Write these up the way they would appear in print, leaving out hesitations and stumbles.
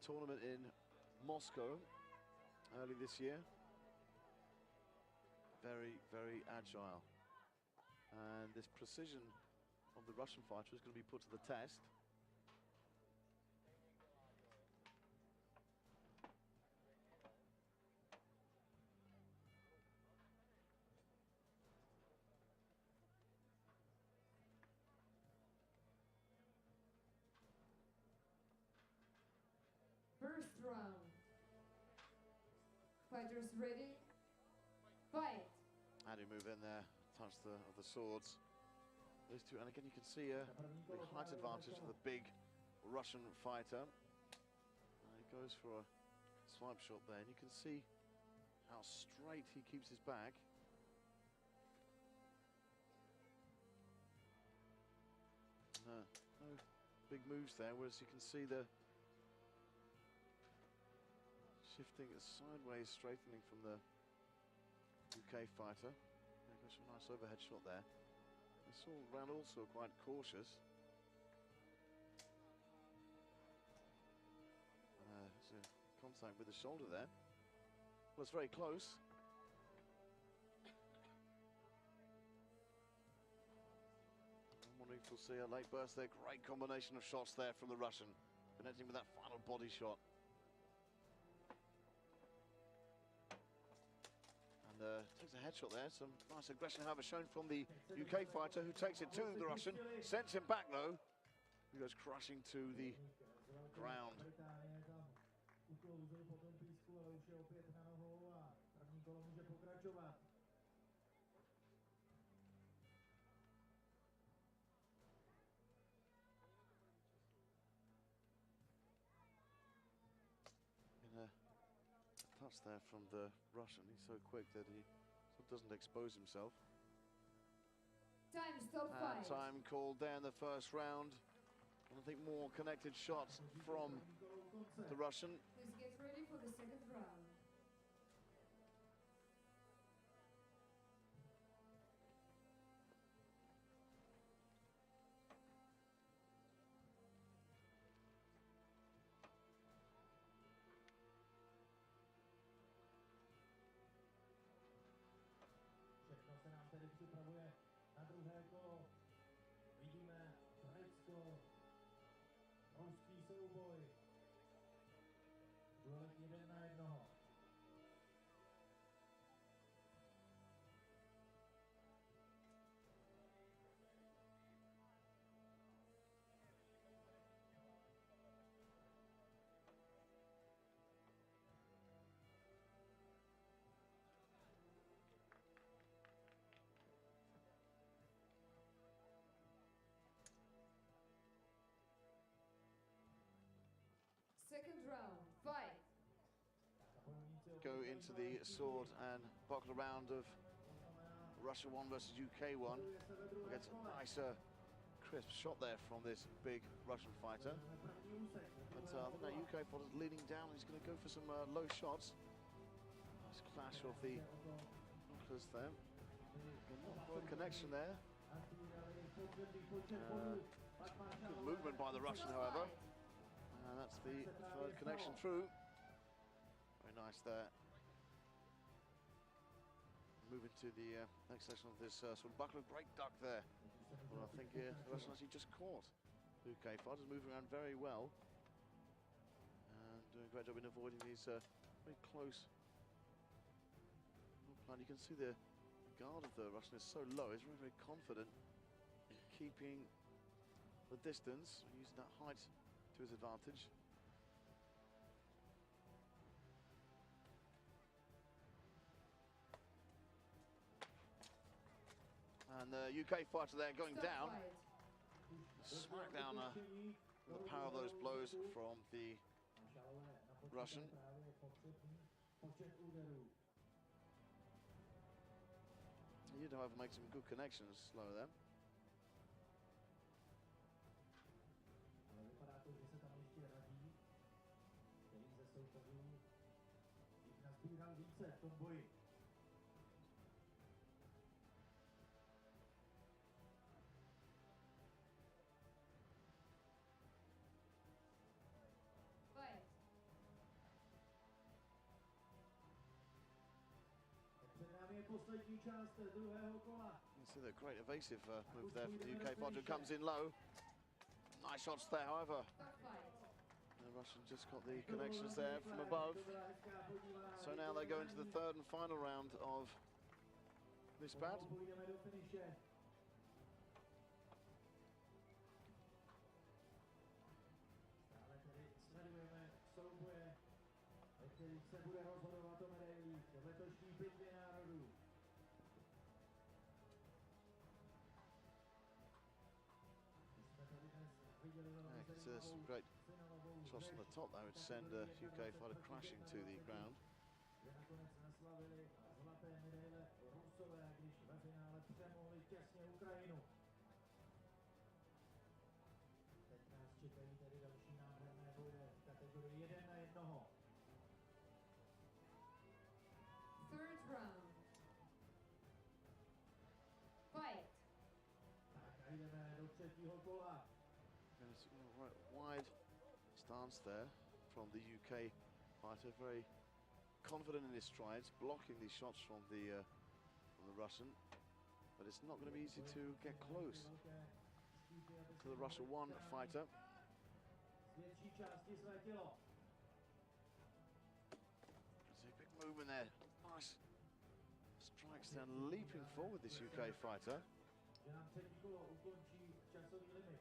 tournament in Moscow early this year. Very, very agile. And this precision of the Russian fighter is going to be put to the test. First round. Fighters ready? Fight! How do you move in there? Touch of the swords. Those two, and again you can see the height advantage of the big Russian fighter. He goes for a swipe shot there, and you can see how straight he keeps his back. No big moves there, whereas you can see the shifting sideways, straightening from the UK fighter. There goes a nice overhead shot there. It's all round also quite cautious. There's a contact with the shoulder there. Well, it's very close. I'm wondering if we'll see a late burst there. Great combination of shots there from the Russian, connecting with that final body shot. Takes a headshot there. Some nice aggression, however, shown from the UK fighter, who takes it to the Russian, sends him back though. He goes crashing to the ground. Touch there from the Russian. He's so quick that he doesn't expose himself. Time stop fight. Time called there in the first round. I think more connected shots from the Russian. Please get ready for the second round. Všechno se nám tedy připravuje na druhé kolo. Vidíme turecko-ruský souboj. Duel 1-1. Second round, fight! Go into the sword and buckle round of Russia 1 versus UK 1. We get a nice crisp shot there from this big Russian fighter. But I think that UK fighter's leaning down. He's going to go for some low shots. Nice clash of the knuckles there. Good connection there. Good movement by the Russian, however. And that's the third connection through. Very nice there. Moving to the next section of this sort of buckle. Great duck there. Well, I think the Russian actually just caught UK fighters, moving around very well. And doing a great job in avoiding these very close. And you can see the guard of the Russian is so low. He's very, very confident in keeping the distance, using that height to his advantage. And the UK fighter there going down. Smack down the power of those blows from the Russian. He did, however, make some good connections, slow them. Vypadá to, že se tam ještě radí. Který ze soupeřů jich nazbíral více v tom boji. Fight! poslední část druhého kola. You see the great evasive move there from the UK fighter, who comes in low. Nice shots there, however. Top fight. The Russian just got the connections there from above. So now they go into the third and final round of this battle. Půjdeme do finiše. Stále tedy sledujeme souboje, ve kterých se bude rozhodovat o medailích v letošní bitvě národů. Yeah, you can see there's some great shots from the top there which send UK fighter crashing to the ground. Nakonec naslavili zlaté medaile Rusové, když ve finále přemohli těsně Ukrajinu. Teď nás čekají tedy další nádherné boje v kategorii 1 na 1. Third round. Fight. Tak a jdeme do třetího kola. There's a right wide stance there from the UK fighter, very confident in his strides, blocking these shots from the Russian, but it's not going to be easy to get close to the Russia 1 fighter. Větší části své tělo. There's a big movement there, nice strikes down, leaping forward this UK fighter. Že nám třetí kolo ukončí časový limit.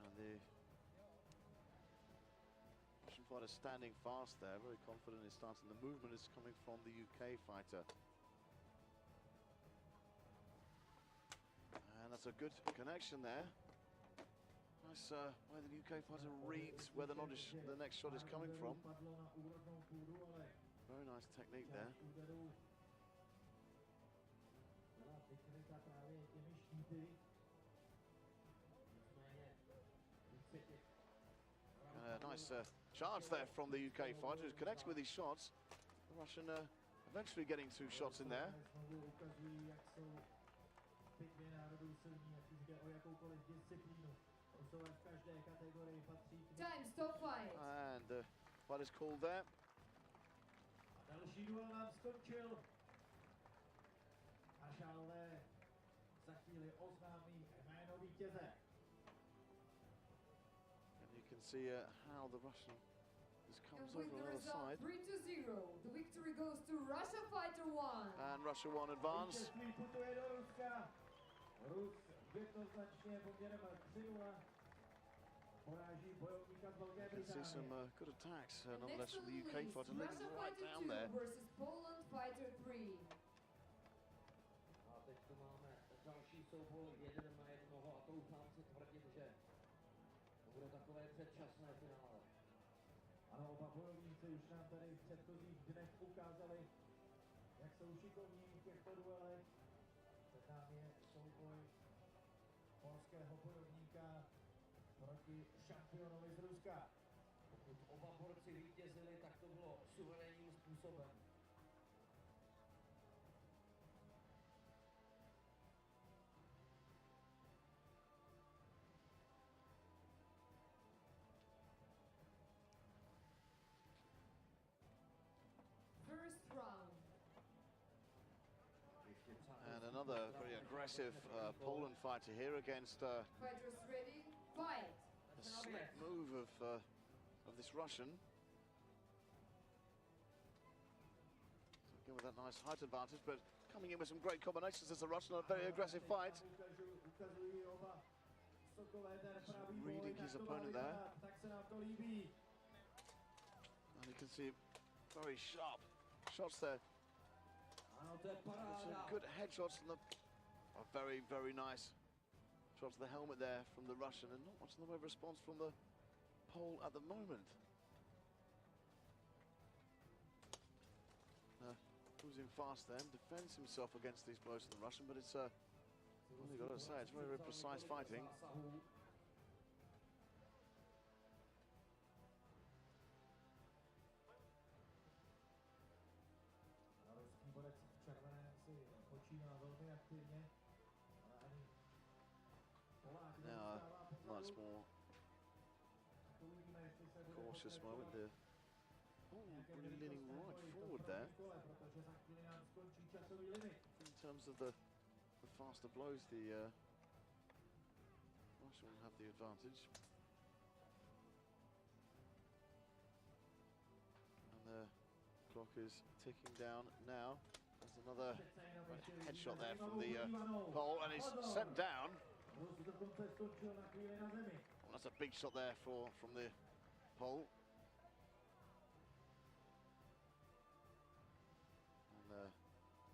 And the Russian fighter standing fast there, very confident in his stance, and the movement is coming from the UK fighter. And that's a good connection there. Nice where the UK fighter reads where the next shot is coming from. Very nice technique there. Nice charge there from the UK fighter, who's connected with his shots. The Russian eventually getting 2 shots in there. Time, stop fight. And fight is called there. Další duel nám skončil. A žálové za chvíli oznámí jméno vítěze. And you can see how the Russian just comes And over with on the the other result side. 3-0, the victory goes to Russia Fighter 1. And Russia 1 advance. Vítězství putuje do Ruska. Rus jednoznačně poměrem 3-0 poráží bojovníka z Velké You can see Británie. some good attacks And nonetheless next from on the the UK list, fighter, Russia leading right Fighter down 2 there. versus Poland Fighter 3. A teď tu máme další souboj 1 na 1 a troufám si tvrdit, že to bude takové předčasné finále. Ano, oba bojovníci už nám tady v předchozích dnech ukázali, jak jsou šikovní v těchto duelech. Před námi je souboj polského bojovníka proti šampionovi z Ruska. Pokud oba borci vítězili, tak to bylo suverénním způsobem. First round. And another very aggressive Poland fighter here against Fighters ready, fight. the slick move of this Russian. So again with that nice height advantage, but coming in with some great combinations as the Russian, a very aggressive fight. Reading his opponent there. And you can see very sharp shots there. Some good headshots and very, very nice shots to the helmet there from the Russian, and not much in the way of response from the Pole at the moment. Losing fast then, defends himself against these blows from the Russian, but it's well, you got to say, it's very, very precise fighting. Now a much more cautious moment. The ball really leaning right forward there. In terms of the faster blows, the Russia will have the advantage. And the clock is ticking down now. There's another headshot there from the pole, and he's sent down. Well, that's a big shot there from the pole. And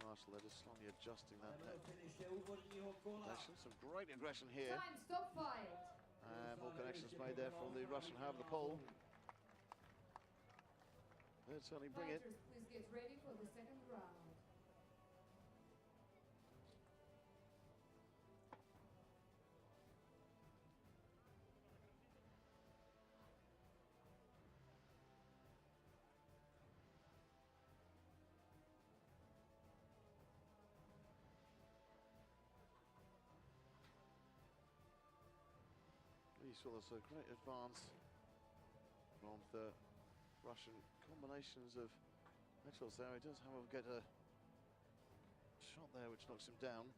Marshall, they're just slowly adjusting that connection. Some great aggression here. Time, stop fight. And more connections made there from the Russian half of the pole. They'll certainly bring it. Fighters, please get ready for the second round. You saw there's a great advance from the Russian combinations of headshots there. He does, however, get a shot there which knocks him down.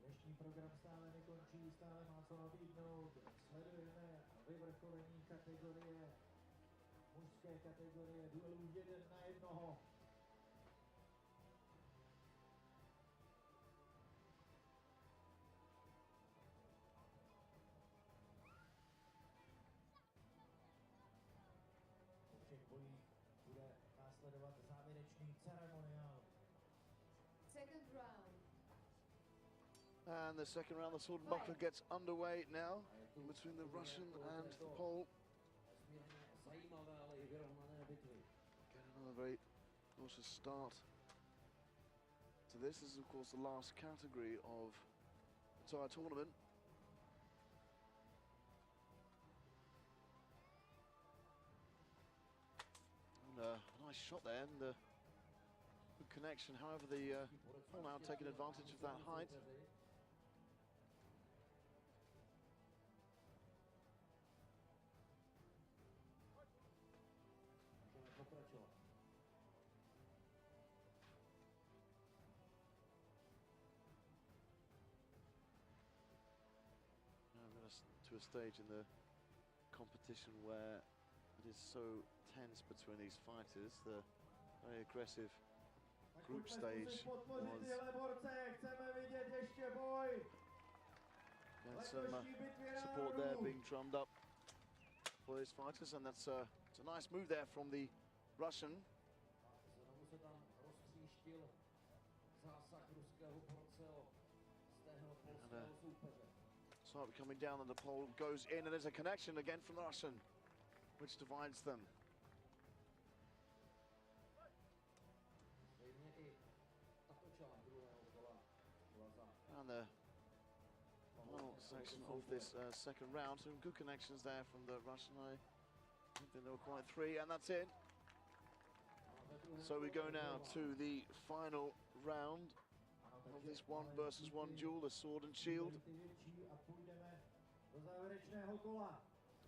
Dnešní program stále nekončí, stále má co nabídnout. Sledujeme vyvrcholení kategorie, mužské kategorie, duelů 1 na 1. Po všech bojích bude následovat závěrečný ceremoniál. Second round. And the second round, the sword and buckler gets underway now between the Russian and the Pole. Get another very cautious start to this. This is, of course, the last category of the entire tournament. And a nice shot there, and a good connection. However, the Pole now taking advantage of that height. To a stage in the competition where it is so tense between these fighters. The very aggressive group stage was some support there being drummed up for these fighters, and that's it's a nice move there from the Russian. So coming down, and the pole goes in, and there's a connection again from the Russian, which divides them. And the final section of this second round, some good connections there from the Russian. I think there were quite three, and that's it. So we go now to the final round of this 1 versus 1 duel, the sword and shield.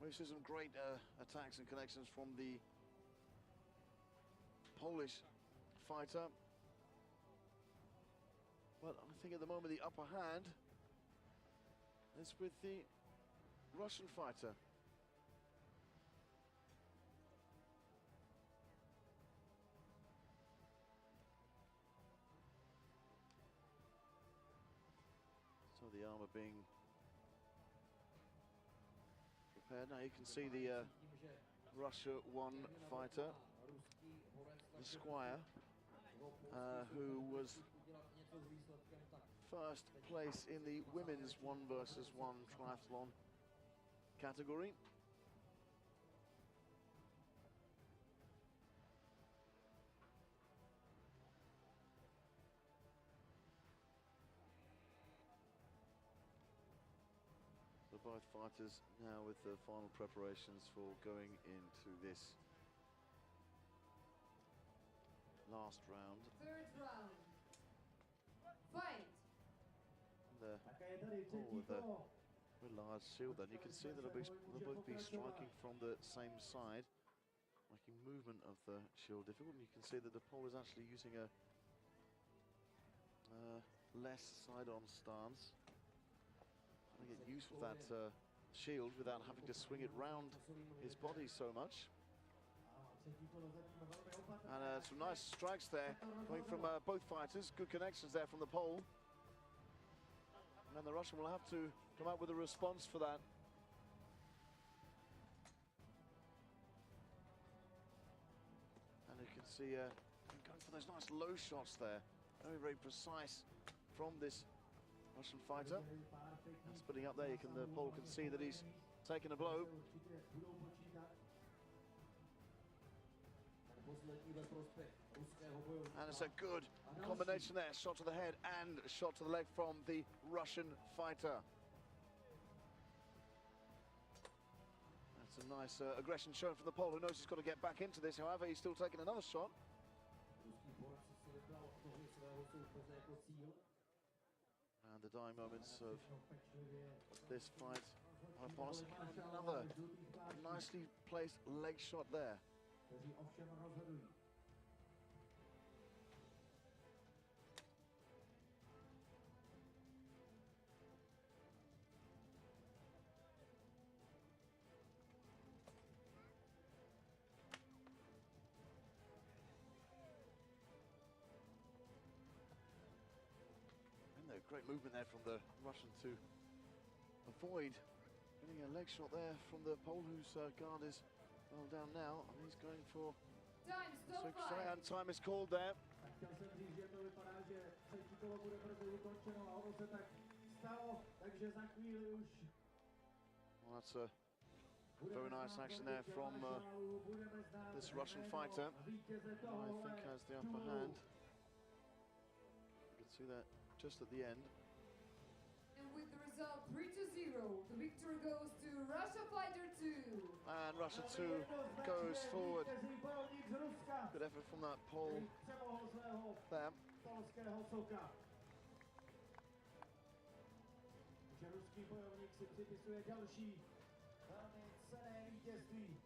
We see some great attacks and connections from the Polish fighter. But I think at the moment the upper hand is with the Russian fighter. So the armor being prepared. Now you can see the Russia 1 fighter, the Squire, who was first place in the women's 1 versus 1 triathlon category. both fighters now with the final preparations for going into this last round. Third round. Fight. The Paul with a very large shield then. You can see that they'll both be striking from the same side, making movement of the shield difficult. And you can see that the Paul is actually using a less side-on stance, trying to get used to that shield without having to swing it round his body so much. And some nice strikes there coming from both fighters. Good connections there from the pole. And then the Russian will have to come up with a response for that. And you can see going for those nice low shots there. Very, very precise from this Russian fighter. And spinning up there, the pole can see that he's taken a blow. And it's a good combination there, shot to the head and shot to the leg from the Russian fighter. That's a nice aggression shown from the Pole, who knows he's got to get back into this. However, he's still taking another shot. And the dying moments of this fight are upon us. Another nicely placed leg shot there. Great movement there from the Russian to avoid getting a leg shot there from the Pole, whose guard is well down now, and he's going for and time is called there. Well, that's a very nice action there from this Russian fighter, who I think has the upper hand. You can see that just at the end. And with the result 3-0, the victory goes to Russia Fighter 2. And Russia 2 goes forward. Good effort from that Pole there. Ruský bojovník si připisuje další velmi cenné vítězství.